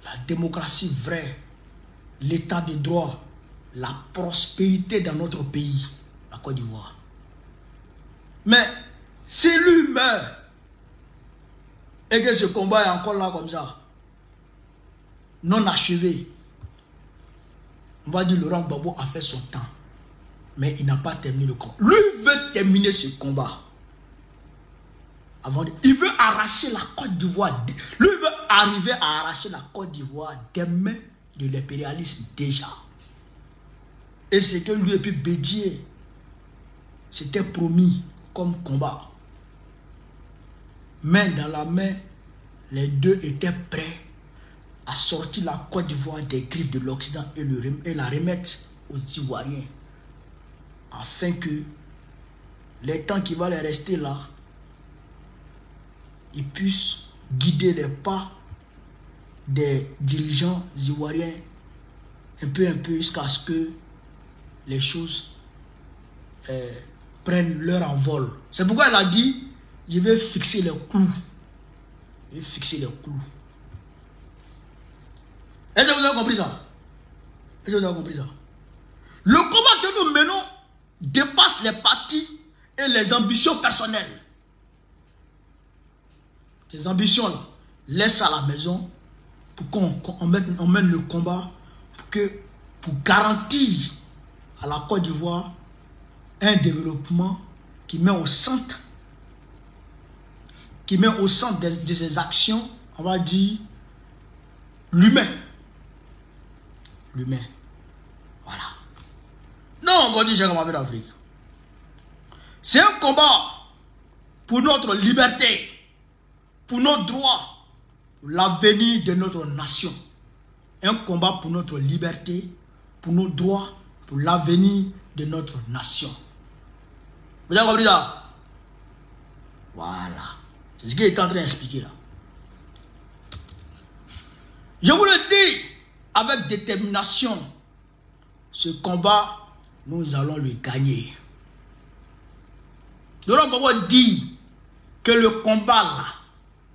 A: la démocratie vraie, l'état de droit, la prospérité dans notre pays, la Côte d'Ivoire. Mais si lui meurt et que ce combat est encore là comme ça, non achevé, on va dire Laurent Gbagbo a fait son temps, mais il n'a pas terminé le combat. Lui veut terminer ce combat. Il veut arracher la Côte d'Ivoire. Lui veut arriver à arracher la Côte d'Ivoire des mains de l'impérialisme déjà. Et c'est que lui et puis Bédier s'était promis comme combat. Main dans la main, les deux étaient prêts à sortir la Côte d'Ivoire des griffes de l'Occident et la remettre aux Ivoiriens. Afin que les temps qui vont les rester là, ils puissent guider les pas des dirigeants ivoiriens un peu jusqu'à ce que les choses prennent leur envol. C'est pourquoi elle a dit, je vais fixer les clous. Je vais fixer les clous. Est-ce que vous avez compris ça? Est-ce que vous avez compris ça? Le combat que nous menons dépasse les partis et les ambitions personnelles. Tes ambitions là, laisse à la maison pour qu'on mène le combat pour garantir à la Côte d'Ivoire un développement qui met au centre de ses actions, on va dire, l'humain. l'humain. Voilà. Non, on dit j'ai comme d'Afrique. C'est un combat pour notre liberté, pour nos droits, pour l'avenir de notre nation. Un combat pour notre liberté, pour nos droits, pour l'avenir de notre nation. Vous avez compris ça? Voilà. C'est ce qu'il est en train d'expliquer là. Je vous le dis avec détermination. Ce combat, nous allons le gagner. Nous allons dire que le combat là,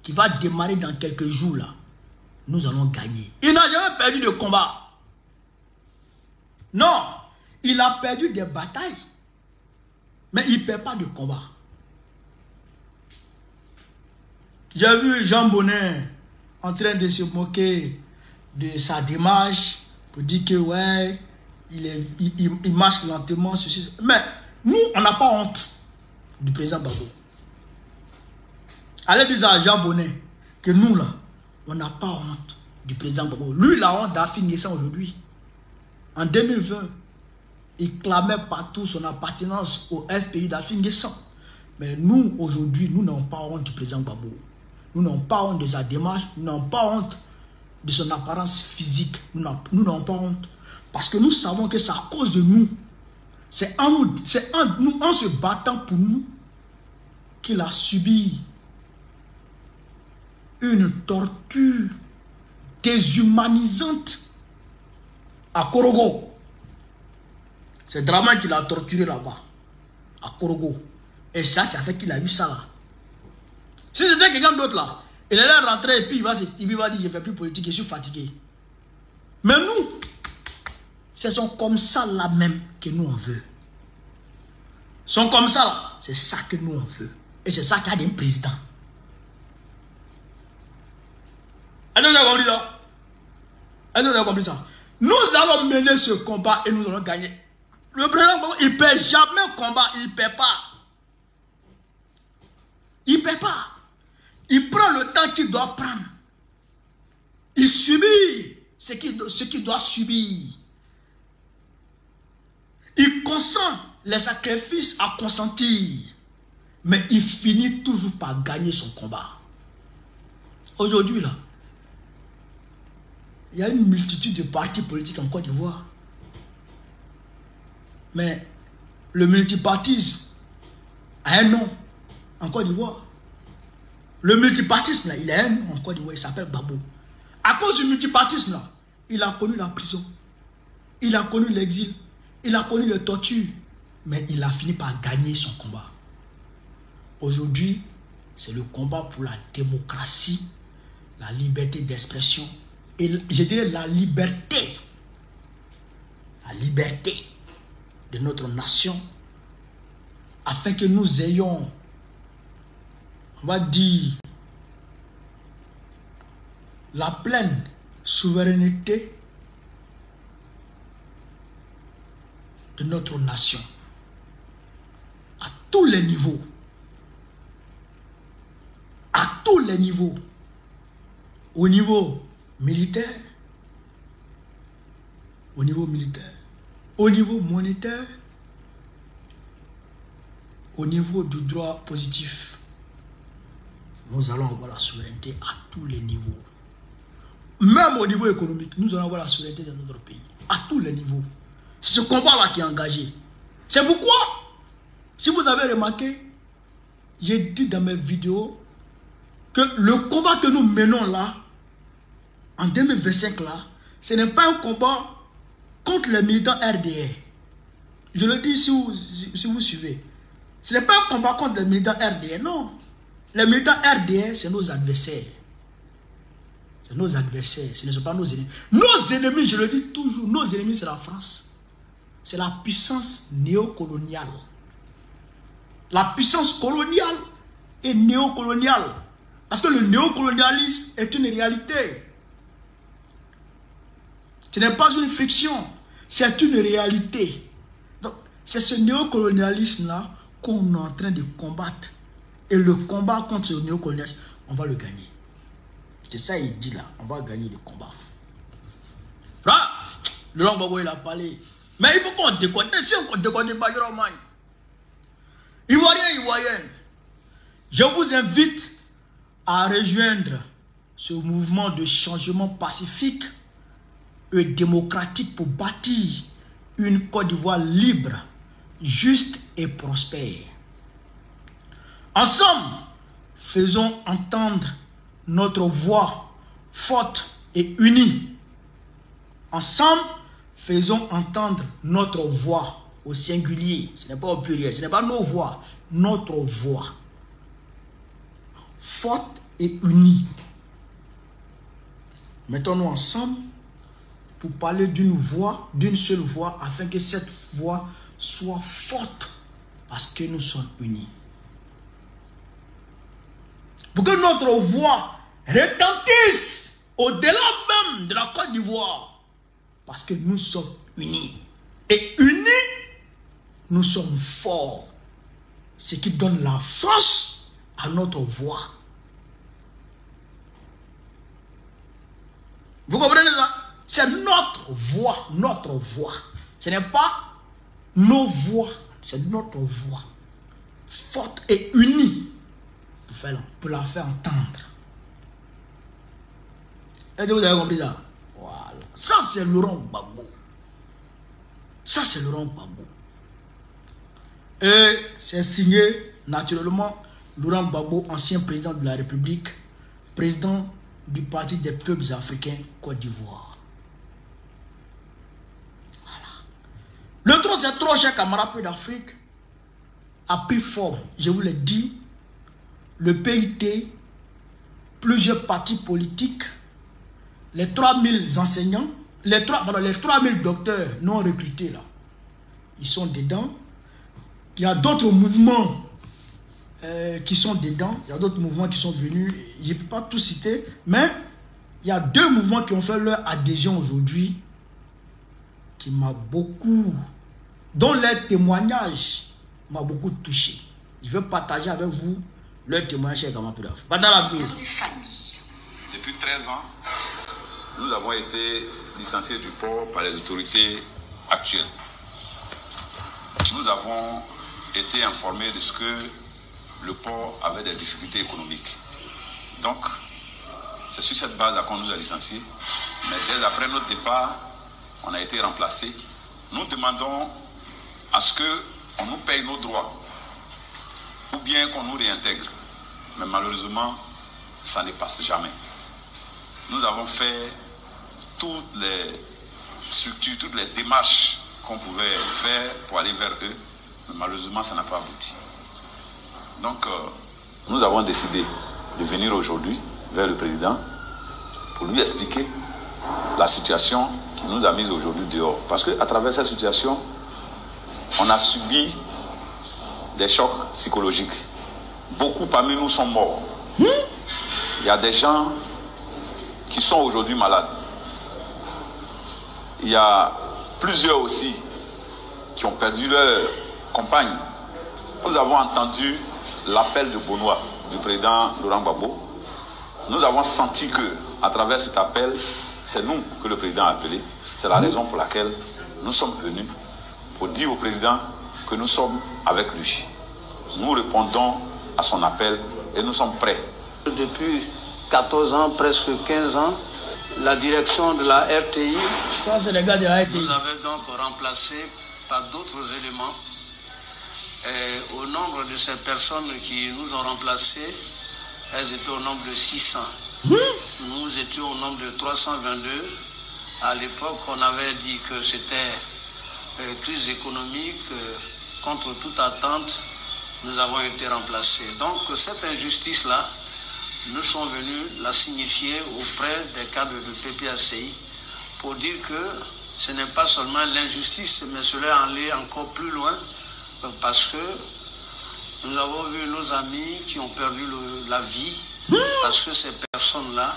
A: qui va démarrer dans quelques jours là, nous allons gagner. Il n'a jamais perdu de combat. Non, il a perdu des batailles. Mais il ne perd pas de combat. J'ai vu Jean Bonnet en train de se moquer de sa démarche pour dire que ouais, il marche lentement. Ceci. Mais nous, on n'a pas honte du président Gbagbo. Allez dire à Jean Bonnet que nous là, on n'a pas honte du président Gbagbo. Lui, il a honte d'Afrique aujourd'hui. En 2020, il clamait partout son appartenance au FPI d'Afrique. Mais nous, aujourd'hui, nous n'avons pas honte du président Gbagbo. Nous n'avons pas honte de sa démarche. Nous n'avons pas honte de son apparence physique. Nous n'avons pas honte. Parce que nous savons que c'est à cause de nous. C'est en nous, en se battant pour nous, qu'il a subi une torture déshumanisante à Korogo. C'est Draman qui l'a torturé là-bas, à Korogo. Et c'est ça qui a fait qu'il a eu ça là. Si c'était quelqu'un d'autre là, il allait rentrer et puis il va dire je ne fais plus politique, je suis fatigué. Mais nous, ce sont comme ça là même que nous on veut. Ils sont comme ça là, c'est ça que nous on veut. Et c'est ça qu'il y a d'un président. Est-ce que vous avez compris ça? Est-ce que vous avez compris ça? Nous allons mener ce combat et nous allons gagner. Le président, il ne perd jamais un combat, il ne perd pas. Il ne perd pas. Il prend le temps qu'il doit prendre. Il subit ce qu'il doit subir. Il consent les sacrifices à consentir. Mais il finit toujours par gagner son combat. Aujourd'hui, là, il y a une multitude de partis politiques en Côte d'Ivoire. Mais le multipartisme a un nom en Côte d'Ivoire. Le multipartisme, là, il a un nom en Côte d'Ivoire, il s'appelle Gbagbo. À cause du multipartisme, là, il a connu la prison. Il a connu l'exil. Il a connu les tortures. Mais il a fini par gagner son combat. Aujourd'hui, c'est le combat pour la démocratie, la liberté d'expression et je dirais la liberté de notre nation, afin que nous ayons, on va dire, la pleine souveraineté de notre nation à tous les niveaux. À tous les niveaux. Au niveau militaire, au niveau monétaire, au niveau du droit positif. Nous allons avoir la souveraineté à tous les niveaux. Même au niveau économique, nous allons avoir la souveraineté de notre pays. À tous les niveaux. C'est ce combat-là qui est engagé. C'est pourquoi, si vous avez remarqué, j'ai dit dans mes vidéos que le combat que nous menons là, en 2025 là, ce n'est pas un combat contre les militants RDR. Je le dis si vous suivez. Ce n'est pas un combat contre les militants RDR, non. Les militants RDR, c'est nos adversaires. C'est nos adversaires, ce ne sont pas nos ennemis. Nos ennemis, je le dis toujours, nos ennemis c'est la France. C'est la puissance néocoloniale. La puissance coloniale et néocoloniale. Parce que le néocolonialisme est une réalité. Ce n'est pas une fiction, c'est une réalité. Donc, c'est ce néocolonialisme-là qu'on est en train de combattre. Et le combat contre ce néocolonialisme, on va le gagner. C'est ça il dit là, on va gagner le combat. Là, Laurent Gbagbo, il a parlé. Mais il faut qu'on déconne. Si on ne déconne pas, Ivoiriens, Ivoiriennes, je vous invite à rejoindre ce mouvement de changement pacifique et démocratique pour bâtir une Côte d'Ivoire libre, juste et prospère. Ensemble, faisons entendre notre voix forte et unie. Ensemble, faisons entendre notre voix au singulier. Ce n'est pas au pluriel, ce n'est pas nos voix, notre voix forte et unie. Mettons-nous ensemble pour parler d'une voix, d'une seule voix, afin que cette voix soit forte parce que nous sommes unis. Pour que notre voix retentisse au-delà même de la Côte d'Ivoire. Parce que nous sommes unis. Et unis, nous sommes forts. Ce qui donne la force à notre voix. Vous comprenez ça? C'est notre voix, notre voix. Ce n'est pas nos voix, c'est notre voix. Forte et unie. Pour la faire entendre. Est-ce que vous avez compris ça? Voilà. Ça, c'est Laurent Gbagbo. Ça, c'est Laurent Gbagbo. Et c'est signé, naturellement, Laurent Gbagbo, ancien président de la République, président du Parti des peuples africains, Côte d'Ivoire. Voilà. Le trou, c'est trop cher, camarades d'Afrique, a pris forme. Je vous l'ai dit. Le PIT, plusieurs partis politiques, les 3000 enseignants, les 3000 docteurs non recrutés là, ils sont dedans. Il y a d'autres mouvements qui sont dedans, il y a d'autres mouvements qui sont venus, je ne peux pas tout citer, mais il y a 2 mouvements qui ont fait leur adhésion aujourd'hui, qui m'a beaucoup, dont les témoignages m'ont beaucoup touché. Je veux partager avec vous leur témoignage est comment plus
B: Depuis 13 ans, nous avons été licenciés du port par les autorités actuelles. Nous avons été informés de ce que le port avait des difficultés économiques. Donc, c'est sur cette base qu'on nous a licenciés. Mais dès après notre départ, on a été remplacés. Nous demandons à ce qu'on nous paye nos droits, ou bien qu'on nous réintègre. Mais malheureusement, ça ne passe jamais. Nous avons fait toutes les structures, toutes les démarches qu'on pouvait faire pour aller vers eux, mais malheureusement, ça n'a pas abouti. Donc, nous avons décidé de venir aujourd'hui vers le président pour lui expliquer la situation qui nous a mis aujourd'hui dehors. Parce qu'à travers cette situation, on a subi des chocs psychologiques. Beaucoup parmi nous sont morts. Il y a des gens qui sont aujourd'hui malades. Il y a plusieurs aussi qui ont perdu leur compagne. Nous avons entendu l'appel de Benoît, du président Laurent Gbagbo. Nous avons senti que, à travers cet appel, c'est nous que le président a appelé. C'est la raison pour laquelle nous sommes venus pour dire au président que nous sommes avec lui. Nous répondons à son appel et nous sommes prêts.
C: Depuis 14 ans, presque 15 ans, la direction de la RTI
A: ça, c'est les gars de la RTI.
C: nous avait donc remplacé par d'autres éléments. Et au nombre de ces personnes qui nous ont remplacés, elles étaient au nombre de 600. Nous étions au nombre de 322. À l'époque, on avait dit que c'était crise économique. Contre toute attente, nous avons été remplacés. Donc cette injustice-là, nous sommes venus la signifier auprès des cadres de PPACI pour dire que ce n'est pas seulement l'injustice, mais cela allait encore plus loin parce que nous avons vu nos amis qui ont perdu la vie parce que ces personnes-là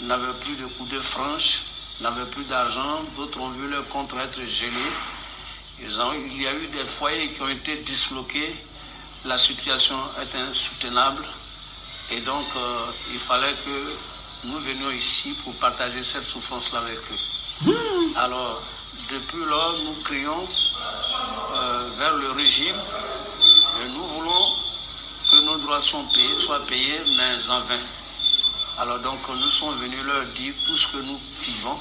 C: n'avaient plus de coups de franche, n'avaient plus d'argent, d'autres ont vu leur compte être gelé. Il y a eu des foyers qui ont été disloqués, la situation est insoutenable et donc il fallait que nous venions ici pour partager cette souffrance-là avec eux. Alors, depuis lors, nous crions vers le régime et nous voulons que nos droits soient payés main en vain. Alors donc nous sommes venus leur dire tout ce que nous vivons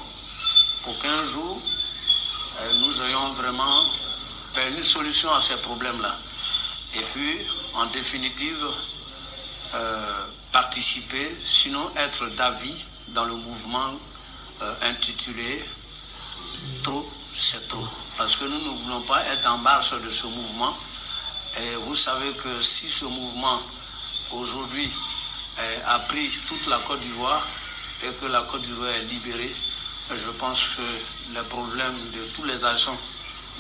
C: pour qu'un jour nous ayons vraiment une solution à ces problèmes-là. Et puis, en définitive, participer, sinon être d'avis dans le mouvement intitulé « Trop, c'est trop ». Parce que nous ne voulons pas être en marge de ce mouvement. Et vous savez que si ce mouvement, aujourd'hui, a pris toute la Côte d'Ivoire et que la Côte d'Ivoire est libérée, je pense que les problèmes de tous les agents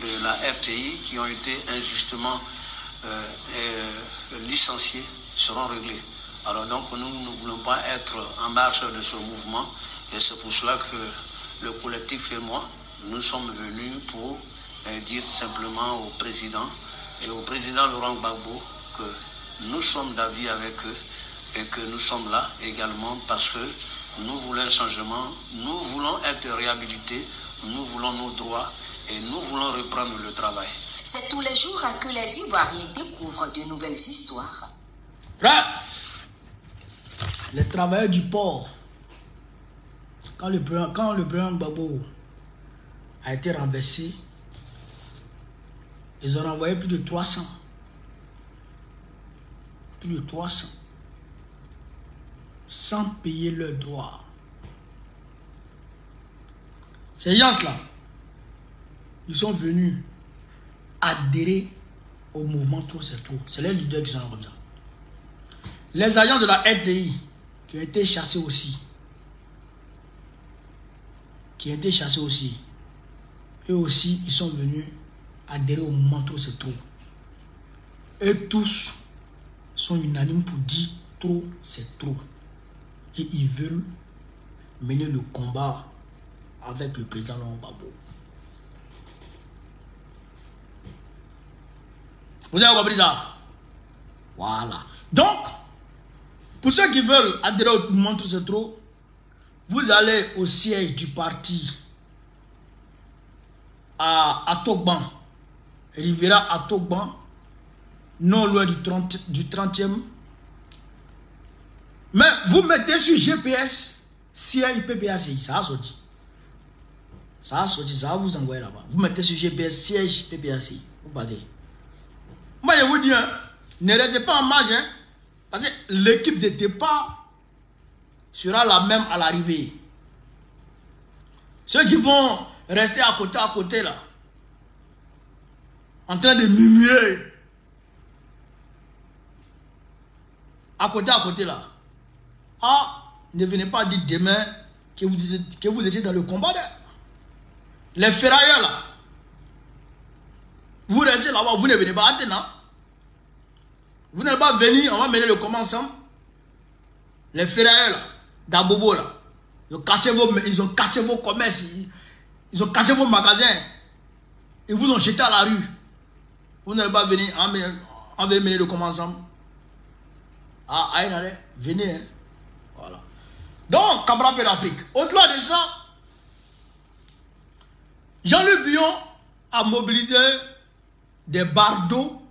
C: de la RTI qui ont été injustement licenciés seront réglés. Alors donc nous ne voulons pas être en marge de ce mouvement et c'est pour cela que le collectif et moi, nous sommes venus pour dire simplement au président et au président Laurent Gbagbo que nous sommes d'avis avec eux et que nous sommes là également parce que nous voulons un changement, nous voulons être réhabilités, nous voulons nos droits et nous voulons reprendre le travail.
D: C'est tous les jours que les Ivoiriens découvrent de nouvelles histoires.
A: Frère, les travailleurs du port, quand le président Gbagbo a été renversé, ils ont envoyé plus de 300. Plus de 300. Sans payer leurs droits. Ces gens-là, ils sont venus adhérer au mouvement Trop c'est trop. C'est les leaders qui sont là comme ça. Les agents de la RTI qui ont été chassés aussi. Eux aussi, ils sont venus adhérer au mouvement Trop c'est trop. Et tous sont unanimes pour dire trop c'est trop. Et ils veulent mener le combat avec le président Laurent Gbagbo. Vous avez compris ça? Voilà. Donc, pour ceux qui veulent adhérer au mouvement Trop c'est trop, vous allez au siège du parti à Togban, Rivera à Togban, non loin du 30e. Mais vous mettez sur GPS siège PPACI, ça a sorti. Ça a sorti, ça va vous envoyer là-bas. Vous mettez sur GPS siège PPACI, vous partez. Moi je vous dis, hein, ne restez pas en marge, hein, parce que l'équipe de départ sera la même à l'arrivée. Ceux qui vont rester à côté là, en train de murmurer, à côté là, ah, ne venez pas dire demain que vous étiez dans le combat. Les ferrailleurs là, vous restez là-bas, vous ne venez pas maintenant. Vous n'allez pas venir, on va mener le combat ensemble. Les ferrailleurs là, d'Abobo là, ils ont cassé vos commerces, ils ont cassé vos magasins, ils vous ont jeté à la rue. Vous n'allez pas venir, on va mener le combat ensemble. Ah, allez, venez. Hein. Voilà. Donc, Cabra l'Afrique. Au-delà de ça, Jean-Luc Bion a mobilisé des bardeaux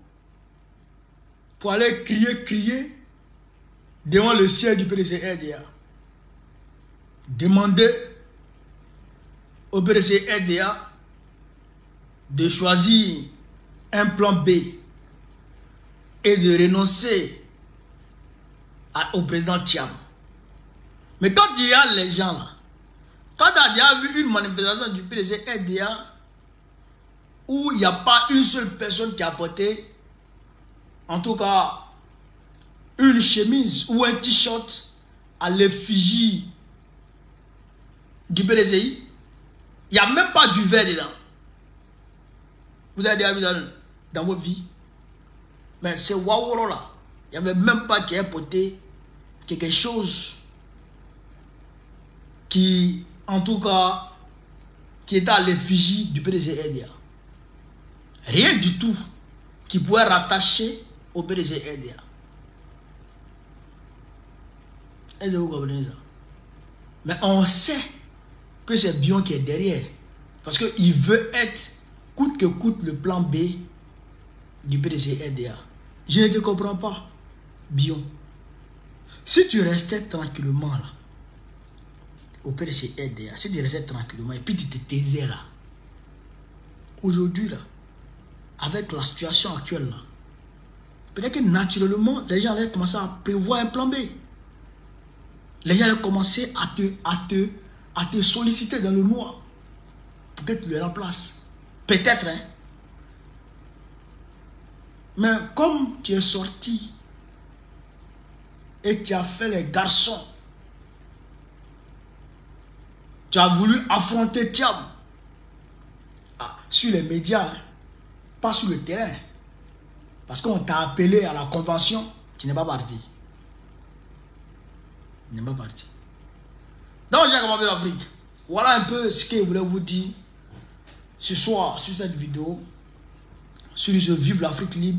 A: pour aller crier devant le siège du PDC RDA. Demander au PDC RDA de choisir un plan B et de renoncer au président Thiam. Mais quand il y a les gens là, quand tu as déjà vu une manifestation du PDC RDA où il n'y a pas une seule personne qui a porté, en tout cas, une chemise ou un t-shirt à l'effigie du PDCI, il n'y a même pas du verre dedans. Vous avez déjà vu dans vos vies. Mais c'est Waworo là. Il n'y avait même pas qui ait porté quelque chose qui, en tout cas, qui était à l'effigie du PDC RDA. Rien du tout qui pouvait rattacher au PDC RDA. Est-ce que vous comprenez ça? Mais on sait que c'est Bion qui est derrière. Parce qu'il veut être, coûte que coûte, le plan B du PDC RDA. Je ne te comprends pas, Bion. Si tu restais tranquillement là, au PDC RDA, si tu restais tranquillement et puis tu te taisais là, aujourd'hui là, avec la situation actuelle là, peut-être que naturellement, les gens allaient commencer à prévoir un plan B. Les gens allaient commencer à te solliciter dans le noir pour que tu le remplaces. Peut-être, hein. Mais comme tu es sorti et tu as fait les garçons, tu as voulu affronter Thiam sur les médias, hein, pas sur le terrain. Parce qu'on t'a appelé à la convention, tu n'es pas parti. Tu n'es pas parti. Donc, j'ai commencé l'Afrique. Voilà un peu ce que je voulais vous dire ce soir sur cette vidéo. Sur ce Vive l'Afrique libre.